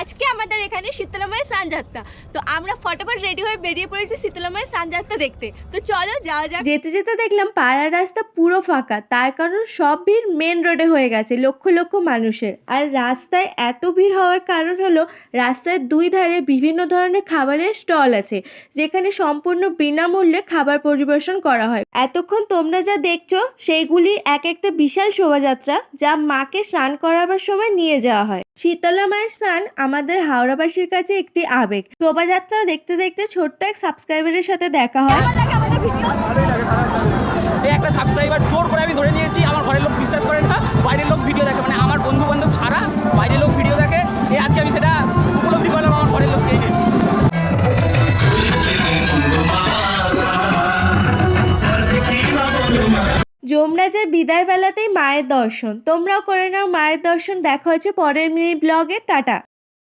আজকে আমাদের এখানে শীতলা মায়ের স্নানযাত্রা। তো আমরা ফটাফট রেডি হয়ে বেরিয়ে পড়েছি শীতলা মায়ের স্নানযাত্রা দেখতে। তো চলো যাওয়া যাক। যেতে যেতে দেখলাম পাড়ার রাস্তা পুরো ফাঁকা, তার কারণ সব ভিড় মেন রোডে হয়ে গেছে লক্ষ লক্ষ মানুষের। আর রাস্তায় এত ভিড় হওয়ার কারণ হলো রাস্তার দুই ধারে বিভিন্ন ধরনের খাবারের স্টল আছে, যেখানে সম্পূর্ণ বিনামূল্যে খাবার পরিবেশন করা হয়। এতক্ষণ তোমরা যা দেখছো সেইগুলি এক একটা বিশাল শোভাযাত্রা, যা মাকে স্নান করাবার সময় নিয়ে যাওয়া হয়। শীতলা মায়ের স্নান আমাদের হাওড়াবাসীর কাছে একটি আবেগ। শোভাযাত্রা দেখতে দেখতে ছোট্ট এক সাবস্ক্রাইবারের সাথে দেখা হয়। এই একটা সাবস্ক্রাইবার জোর করে আমি ধরে নিয়েছি। আমার ঘরের লোক বিশ্বাস করে না, বাইরের লোক ভিডিও দেখে, মানে আমার বন্ধু বান্ধব ছাড়া বাইরের লোক ভিডিও দেখে। এই আজকে আমি সেটা উপলব্ধি করলাম আমার ঘরের লোককে। যমরাজের বিদায় বেলাতেই মায়ের দর্শন। তোমরাও করে নাও মায়ের দর্শন। দেখা হচ্ছে পরের মিনি ব্লগে। টাটা।